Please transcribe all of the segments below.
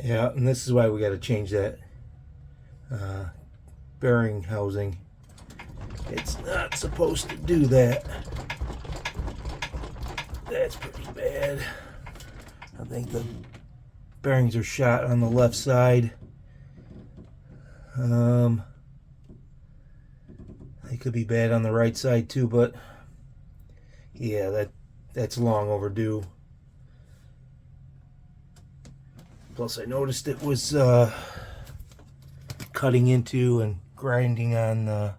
Yeah, and this is why we got to change that bearing housing. It's not supposed to do that. That's pretty bad. I think the bearings are shot on the left side. They could be bad on the right side too, but yeah, that's long overdue. Plus, I noticed it was cutting into and grinding on that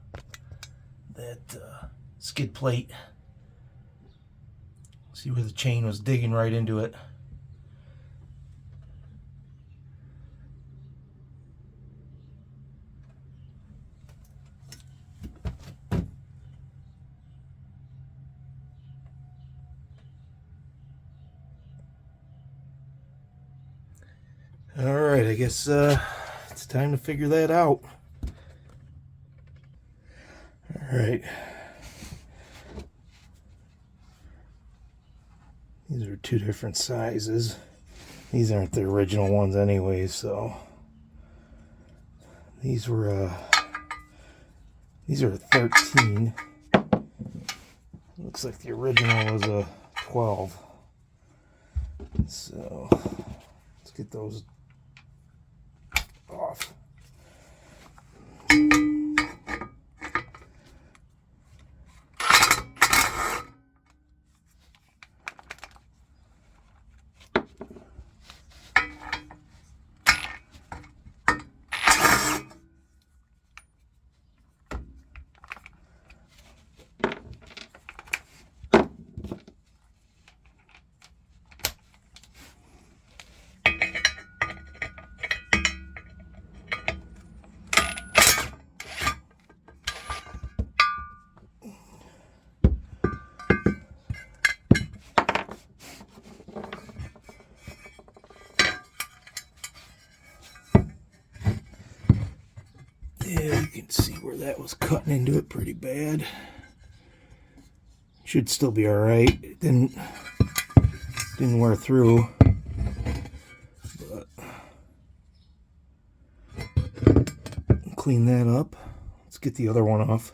skid plate. See where the chain was digging right into it. All right, I guess it's time to figure that out. All right. These are two different sizes. These aren't the original ones anyway, so these are 13. Looks like the original was a 12. So let's get those off. Yeah, you can see where that was cutting into it pretty bad. Should still be all right. It didn't wear through, but clean that up. Let's get the other one off.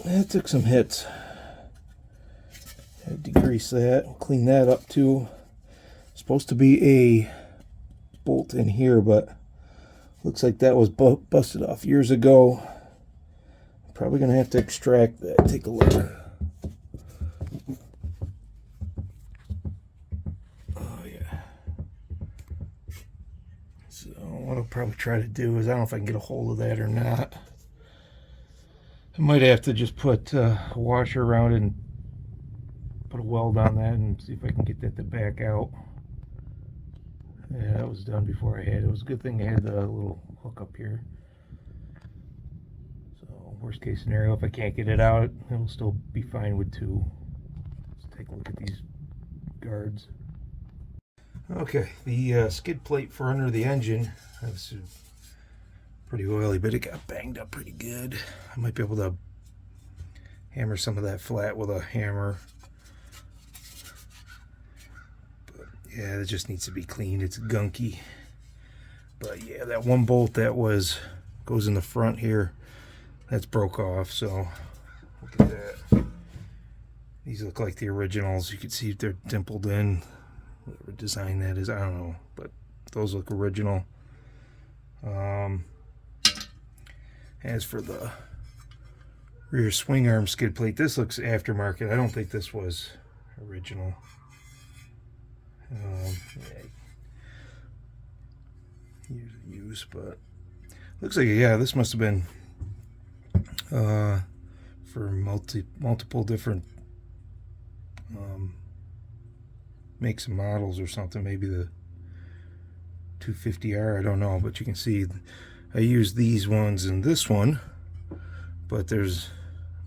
That took some hits. Had to degrease that. We'll clean that up too. Supposed to be a bolt in here, but looks like that was busted off years ago. Probably gonna have to extract that. Take a look. Oh yeah. So what I'll probably try to do is, I don't know if I can get a hold of that or not. I might have to just put a washer around it and put a weld on that and see if I can get that to back out. Yeah, that was done before I had it. It was a good thing I had the little hook up here. So worst case scenario, if I can't get it out, it'll still be fine with two. Let's take a look at these guards. Okay, the skid plate for under the engine, that's pretty oily, but it got banged up pretty good. I might be able to hammer some of that flat with a hammer. But yeah, it just needs to be cleaned. It's gunky. But yeah, that one bolt that goes in the front here, that's broke off. So look at that. These look like the originals. You can see if they're dimpled in. Whatever design that is, I don't know, but those look original. As for the rear swing arm skid plate, this looks aftermarket. I don't think this was original. Yeah. Years of use, but looks like, yeah, this must have been for multiple different makes and models or something. Maybe the 250R, I don't know, but you can see I used these ones in this one, but there's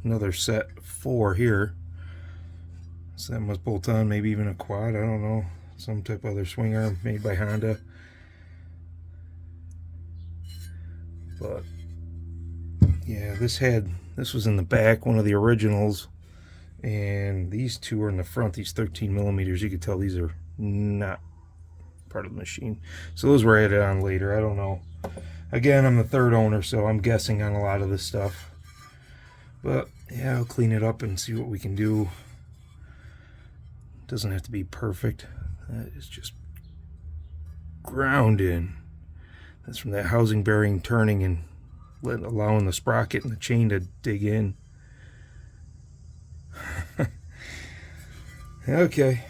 another set 4 here. So that must bolt on, maybe even a quad, I don't know. Some type of other swing arm made by Honda. But yeah, this was in the back, one of the originals. And these 2 are in the front, these 13 millimeters. You can tell these are not part of the machine. So those were added on later, I don't know. Again, I'm the 3rd owner, so I'm guessing on a lot of this stuff. But yeah, I'll clean it up and see what we can do. Doesn't have to be perfect. That is just ground in. That's from that housing bearing turning and allowing the sprocket and the chain to dig in. Okay.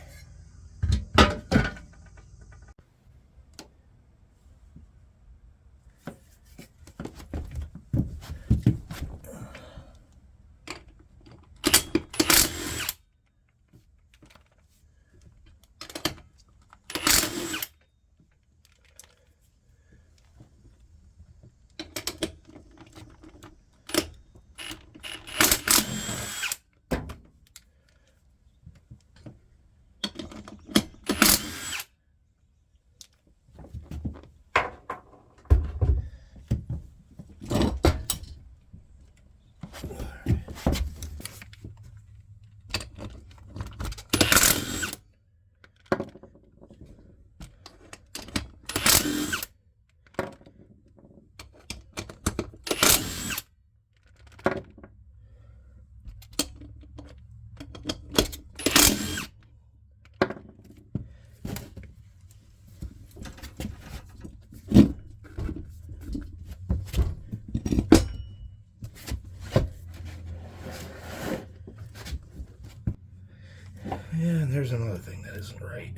Yeah, and there's another thing that isn't right.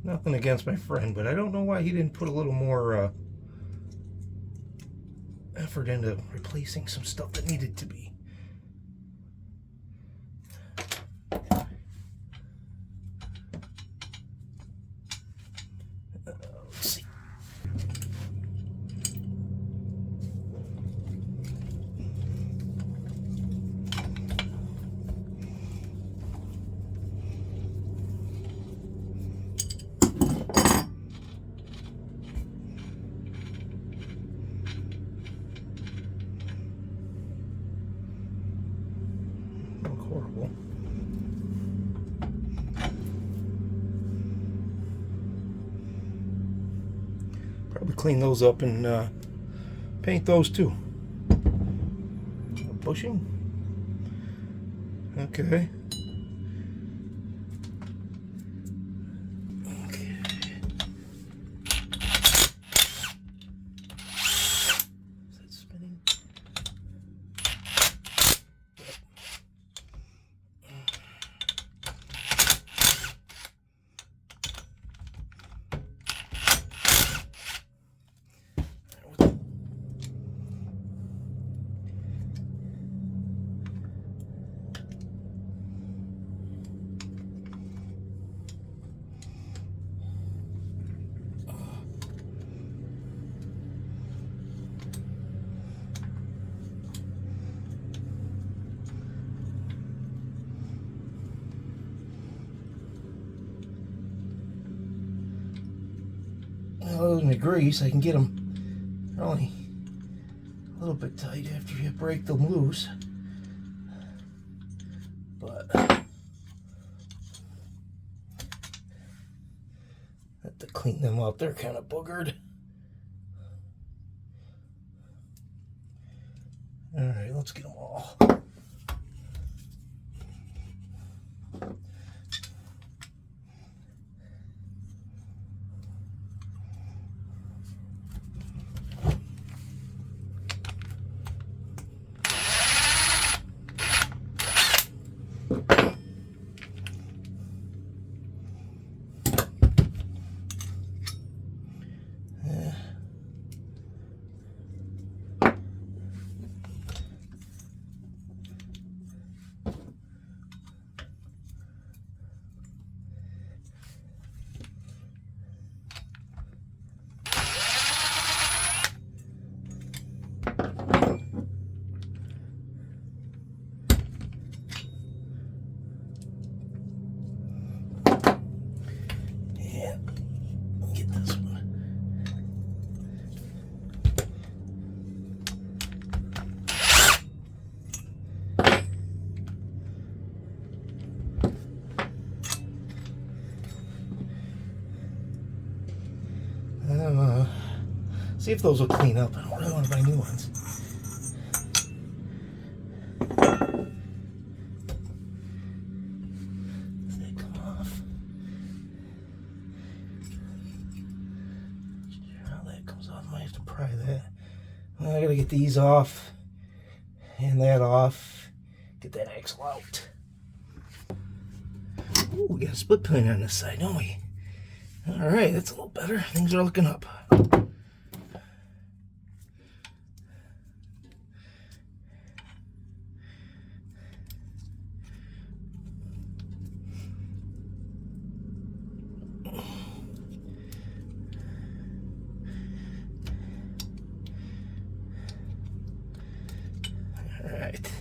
Nothing against my friend, but I don't know why he didn't put a little more effort into replacing some stuff that needed to be. Let's see. Horrible. Probably clean those up and paint those too. A bushing? Okay. Okay. Is that spinning? Well, those grease, I can get them only a little bit tight after you break them loose. But have to clean them up. They're kind of boogered. All right, let's get them all. See if those will clean up. I don't really want to buy new ones. Does that come off? How that comes off, I might have to pry that. Well, I gotta get these off and that off. Get that axle out. Ooh, we got a split plane on this side, don't we? Alright, that's a little better. Things are looking up. Alright.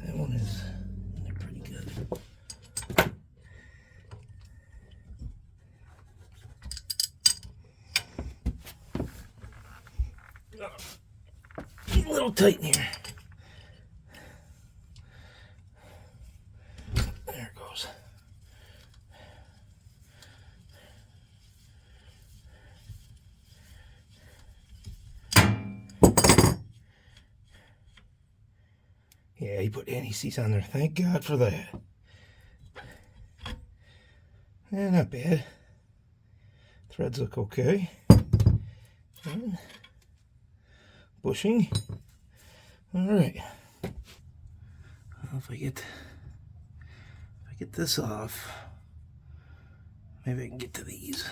That one is in there pretty good. A little tight in here. There it goes. Yeah, he put anti-seize on there. Thank God for that. Yeah, not bad. Threads look okay. And bushing. All right. Well, if I get this off, maybe I can get to these.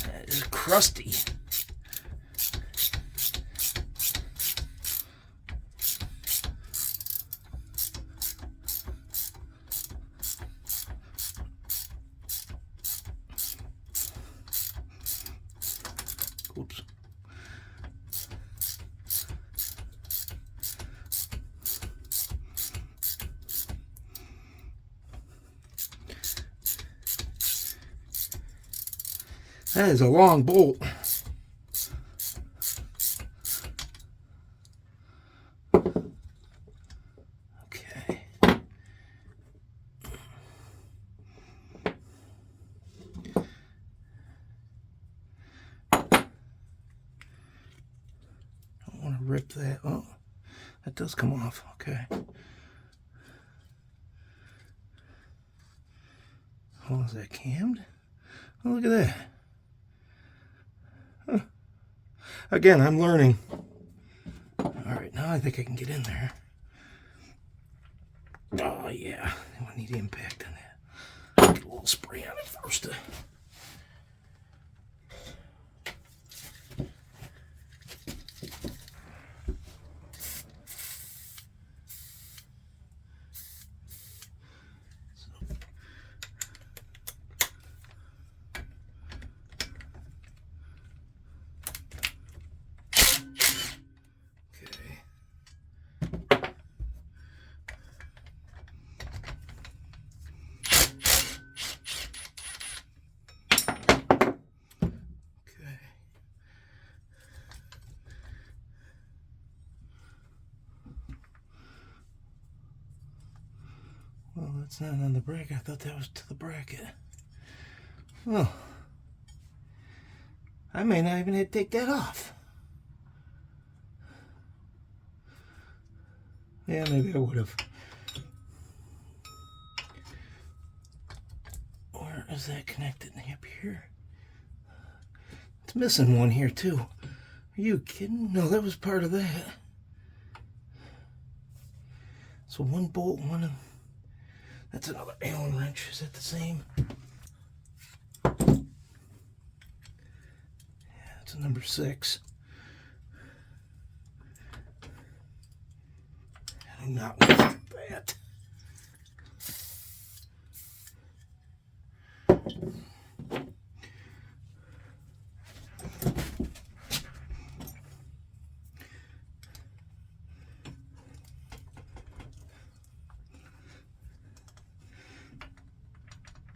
That is crusty. Oops. That is a long bolt. Okay. Don't want to rip that. Oh, that does come off. Okay. Oh, is that cammed? Oh, look at that. Huh. Again, I'm learning. All right, now I think I can get in there. Oh, yeah. I need impact on that. Get a little spray on it first. Well, that's not on the bracket. I thought that was to the bracket. Well, I may not even have to take that off. Yeah, maybe I would have. Where is that connected? Up here? It's missing one here too. Are you kidding? No, that was part of that. So one bolt, one of... That's another Allen wrench. Is that the same? Yeah, it's a number 6. I do not want that.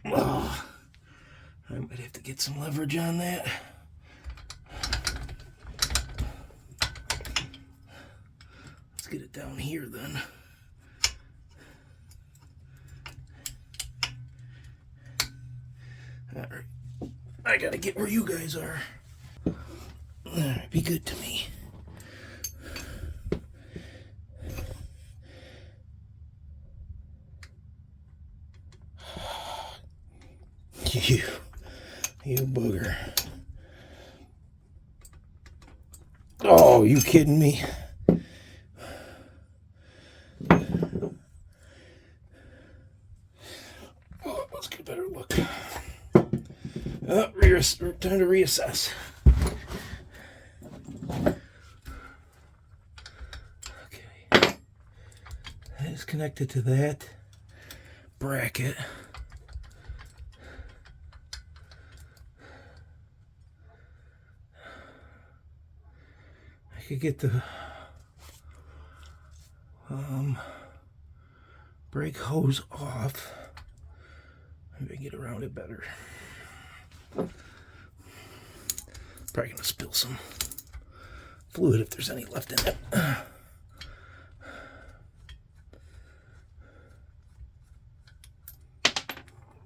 Oh, I might have to get some leverage on that. Let's get it down down here then. Alright. I gotta get where you guys are. Alright, be good to me. You booger. Oh, you kidding me? Oh, let's get a better look. Time to reassess. Okay. That is connected to that bracket. I could get the brake hose off. Maybe I can get around it better. Probably gonna spill some fluid if there's any left in it.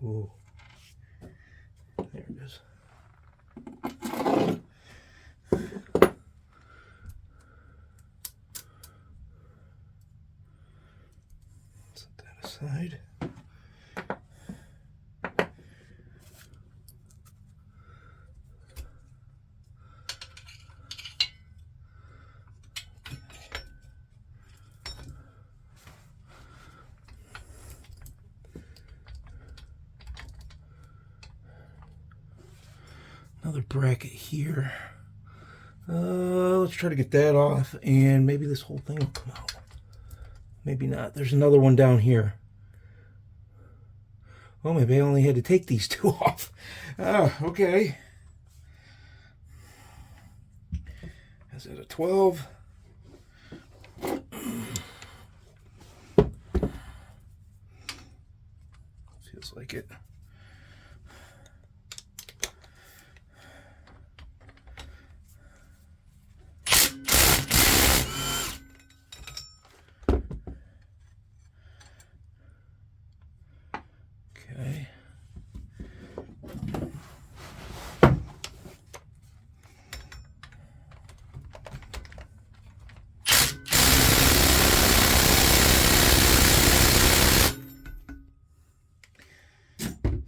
Whoa. There it is. Set that aside. Another bracket here. Let's try to get that off, and maybe this whole thing will come out. Maybe not. There's another one down here. Oh, maybe I only had to take these two off. Okay. Is it a 12? Feels like it. Okay.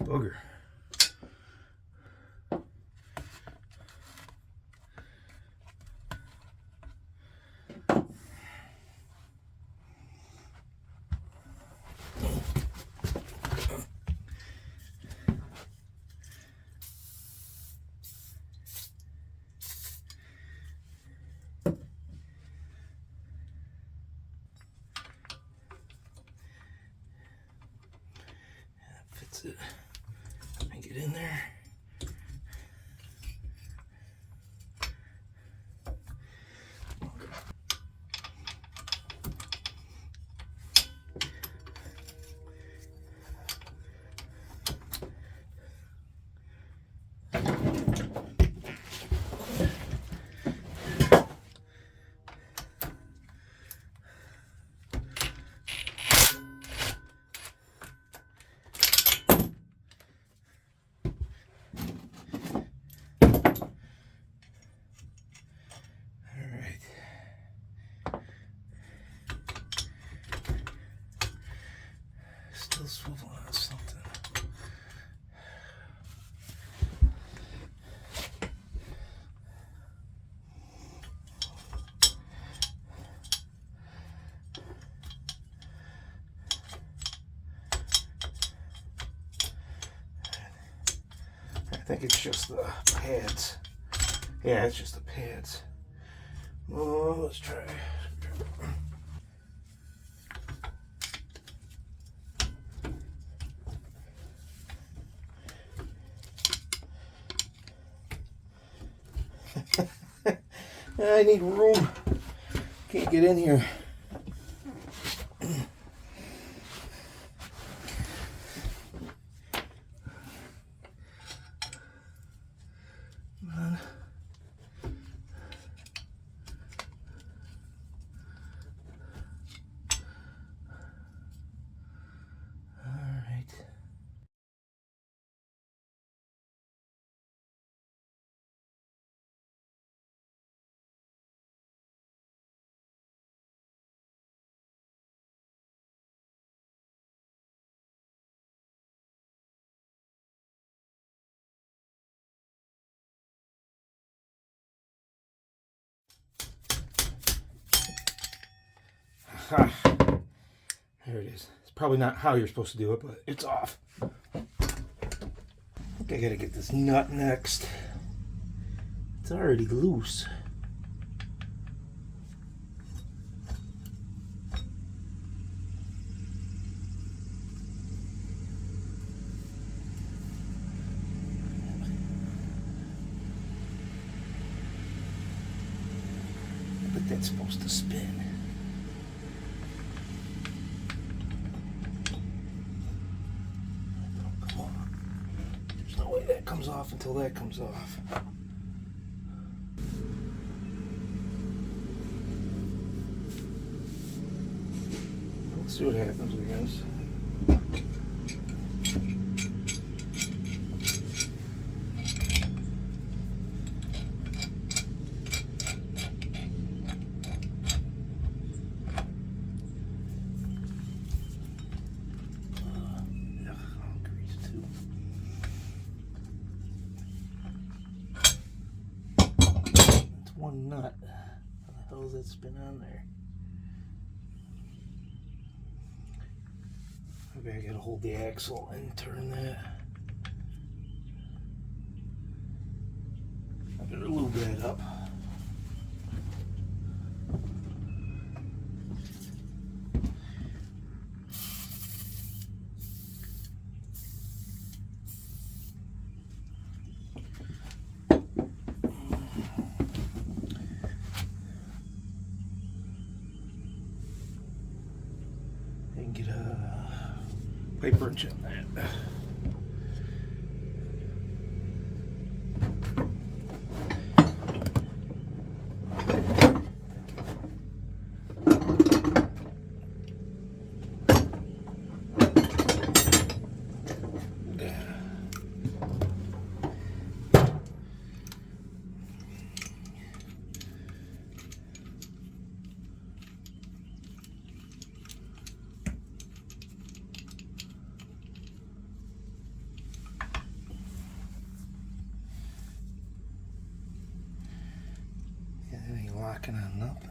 Booger. Fits it. Let me get in there. Still swiveling on something. I think it's just the pads. Yeah, it's just the pads. Oh, let's try. I need room. Can't get in here. Come on. Ah, there it is. It's probably not how you're supposed to do it, but it's off. I think I gotta get this nut next. It's already loose. But that's supposed to spin. Come on. There's no way that comes off until that comes off. Let's see what happens, I guess. One nut. How the hell has that spin on there? Maybe I gotta hold the axle and turn that. I better lube that up. And get a pipe wrench on that. That ain't locking on nothing.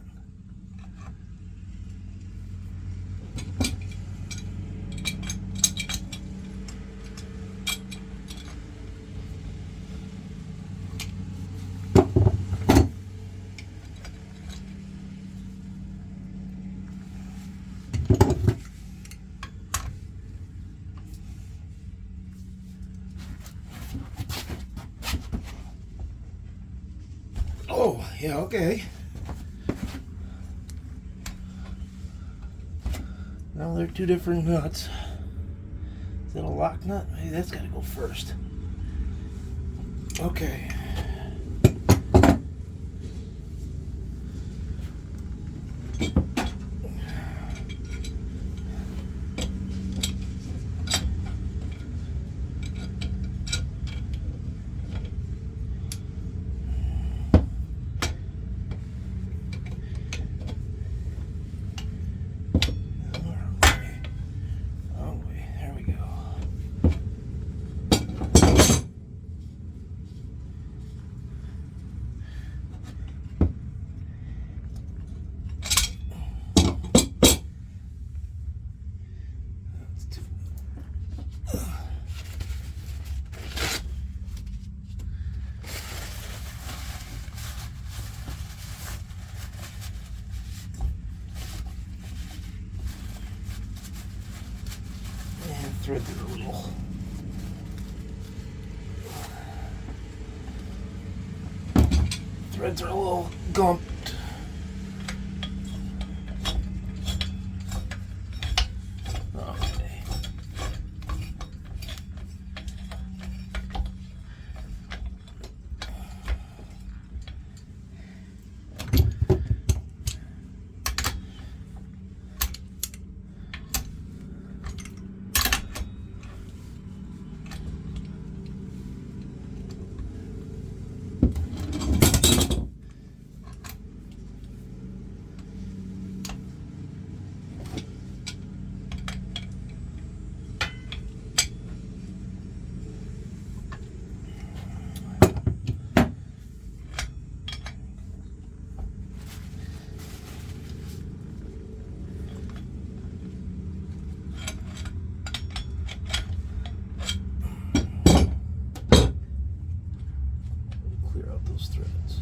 Oh, yeah, okay. Now they're two different nuts. Is that a lock nut? Maybe that's got to go first. Okay. Threads are a little gumped. Okay. those threads.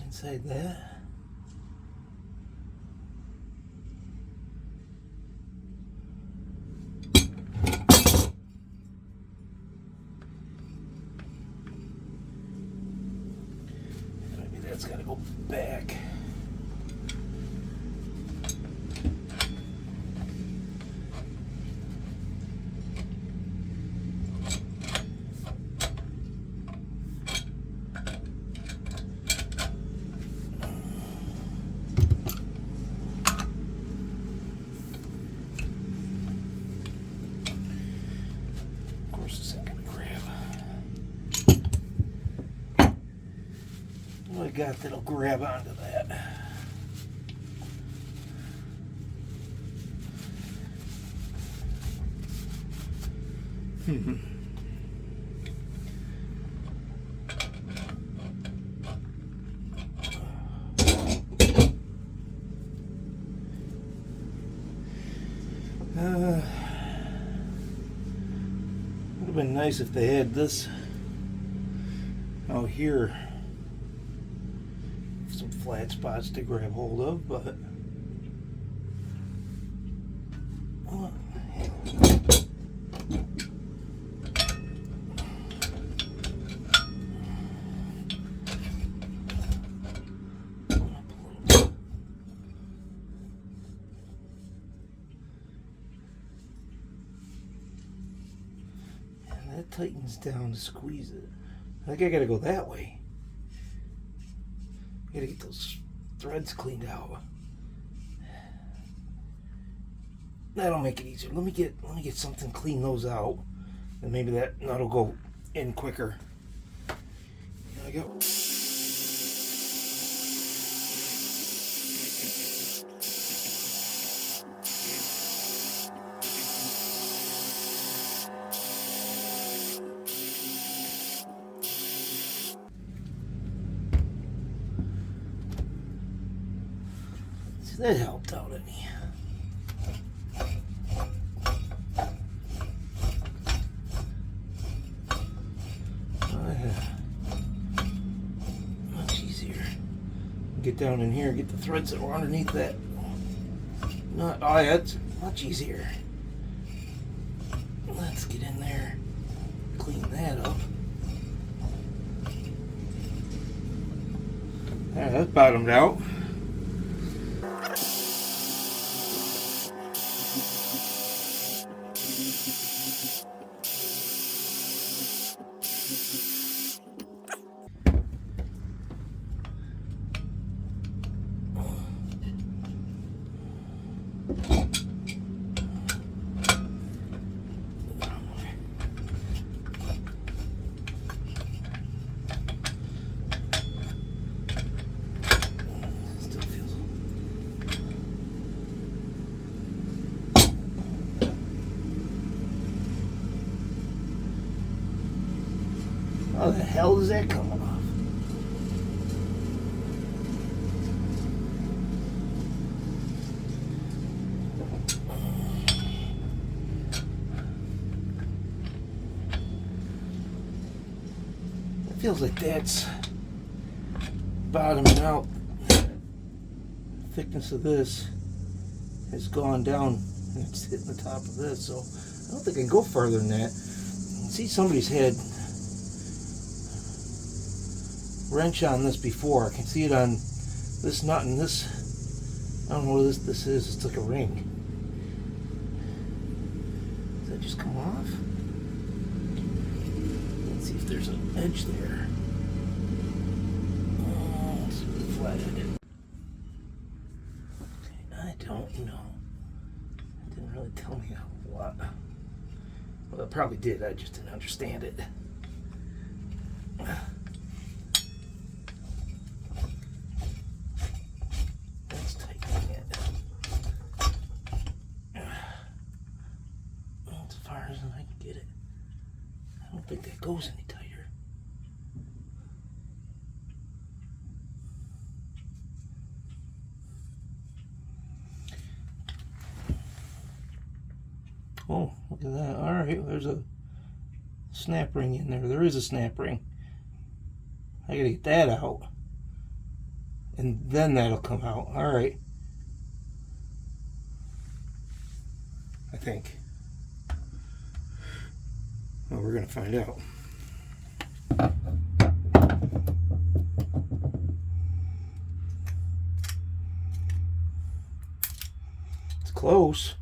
Inside that. Maybe that's got to go back. What I got that'll grab onto that. Would have been nice if they had this out here, some flat spots to grab hold of, but that tightens down to squeeze it. I think I gotta go that way. I gotta get those threads cleaned out. That'll make it easier. Let me get something, clean those out, and maybe that nut will go in quicker. There we go. That helped out any. Oh yeah. Much easier. Get down in here, get the threads that were underneath that. Not, oh yeah, it's much easier. Let's get in there, clean that up. Yeah, that's bottomed out. How the hell is that coming off? It feels like that's bottoming out. The thickness of this has gone down. It's hitting the top of this, so I don't think I can go further than that. See, somebody's had wrench on this before. I can see it on this nut and this. I don't know what this is. It's like a ring. Does that just come off? Let's see if there's an edge there. Oh, it's flathead. I don't know. It didn't Doesn't really tell me a lot. Well, it probably did. I just didn't understand it. Let's tighten it. As far as I can get it. I don't think that goes any tighter. Oh, look at that. All right, there's a snap ring in there. There is a snap ring. I gotta get that out. And then that'll come out. All right. I think. Well, we're gonna find out. It's close.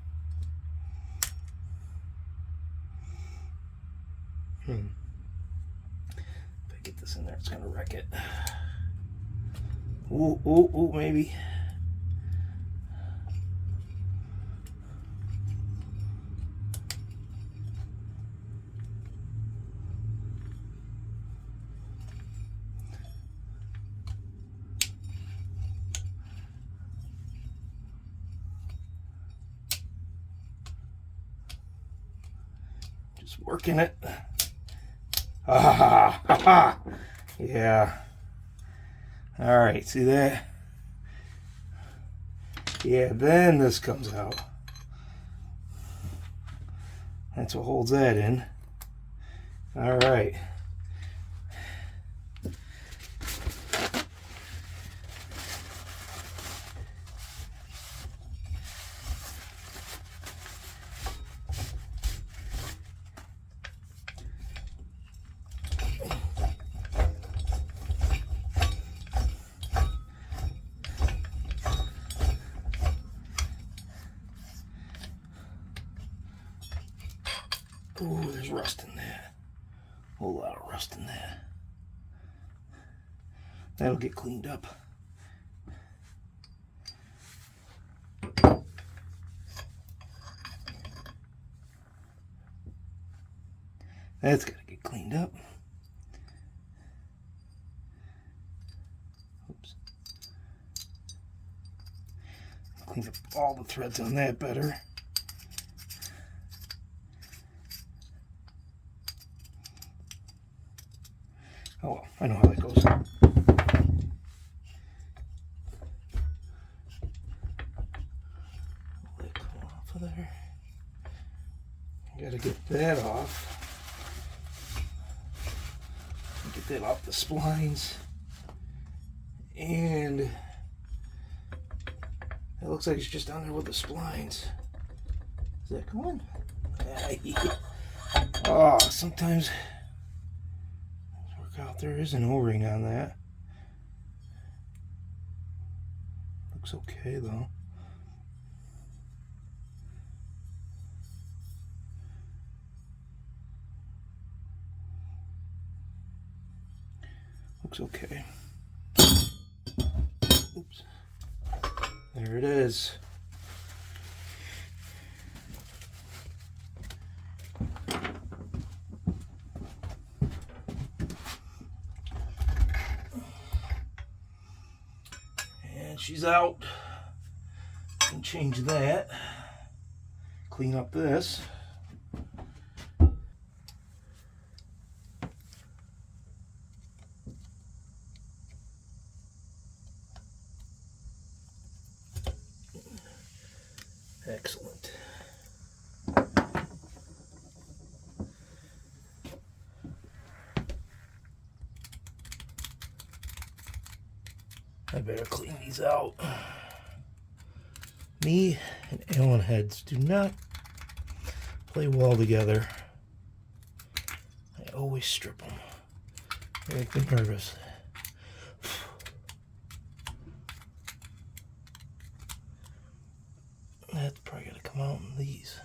If I get this in there, it's gonna wreck it. Ooh, ooh, ooh, maybe. Just working it. Ah, ha, ha. Yeah. All right, see that? Yeah, then this comes out. That's what holds that in. All right. Ooh, there's rust in that. A whole lot of rust in that. That'll get cleaned up. That's got to get cleaned up. Oops. Clean up all the threads on that better. Oh well, I know how that goes. Let it come off of there. Gotta get that off. Get that off the splines. And it looks like it's just on there with the splines. Is that going? Oh, sometimes work out. There is an O-ring on that. Looks okay though. Looks okay. Oops. There it is. And she's out. Can change that. Clean up this. Excellent. I better clean these out. Me and Allen heads do not play well together. I always strip them. They make me nervous. That's probably gonna come out in these.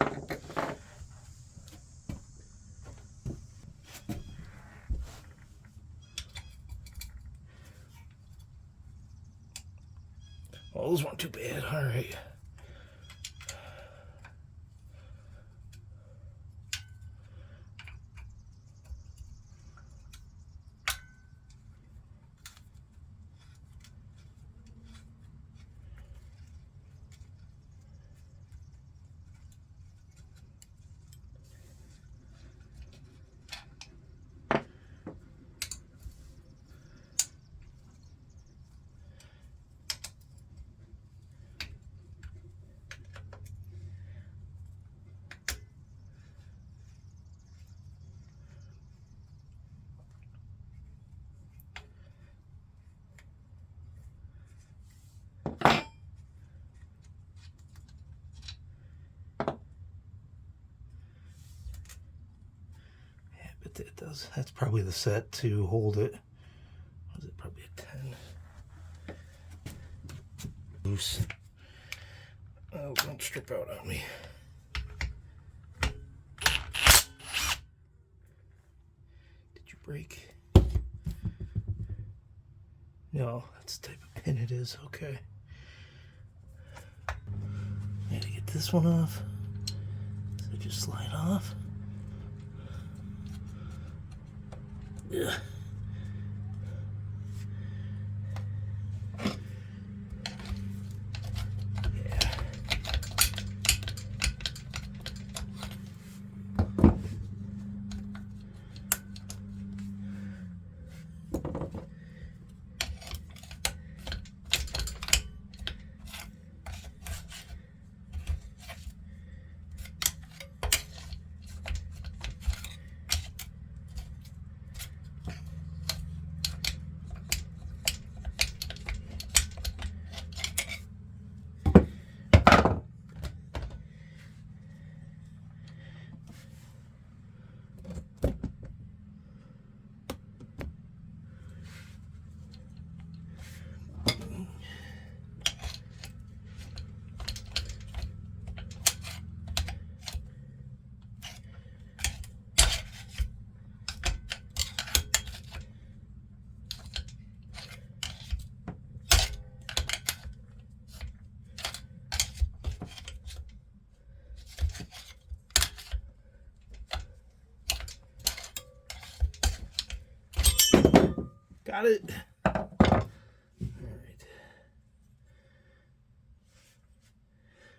Well, those weren't too bad. All right. it does. That's probably the set to hold it. Was it probably a 10? Loose. Oh, don't strip out on me. Did you break? No, that's the type of pin it is. Okay. I gotta get this one off. Does it just slide off? Yeah. Got it. All right.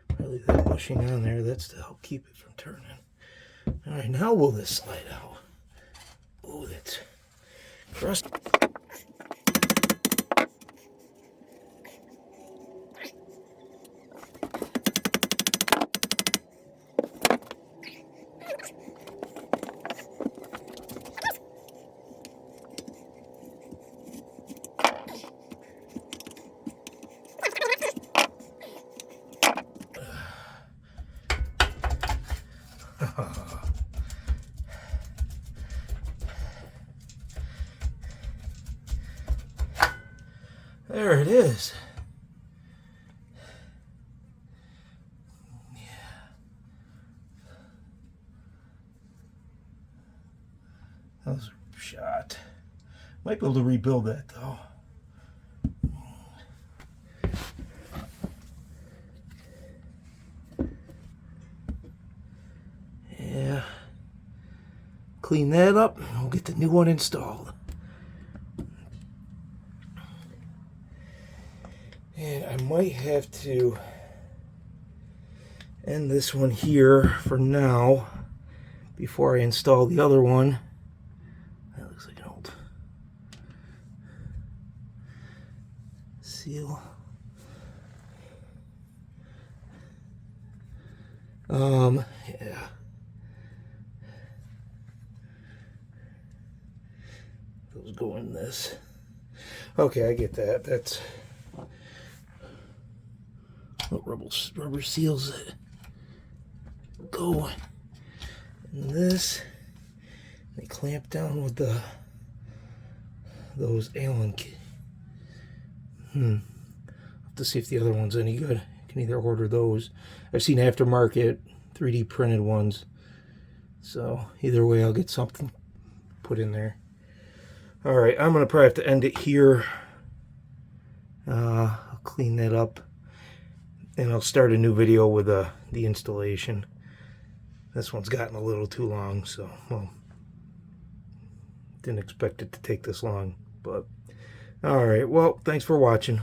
Probably that bushing on there. That's to help keep it from turning. All right, now will this slide out? Oh, that's crusty. There it is. Yeah. That was a shot. Might be able to rebuild that though. Yeah. Clean that up and we'll get the new one installed. And I might have to end this one here for now before I install the other one. That looks like an old seal. Yeah. Those go in this. Okay, I get that. That's rubber seals that go in this. They clamp down with those Allen kit. Have to see if the other one's any good. You can either order those. I've seen aftermarket 3D printed ones. So either way, I'll get something put in there. All right, I'm gonna probably have to end it here. I'll clean that up. And I'll start a new video with the installation. This one's gotten a little too long, so, well, didn't expect it to take this long. But, alright, well, thanks for watching.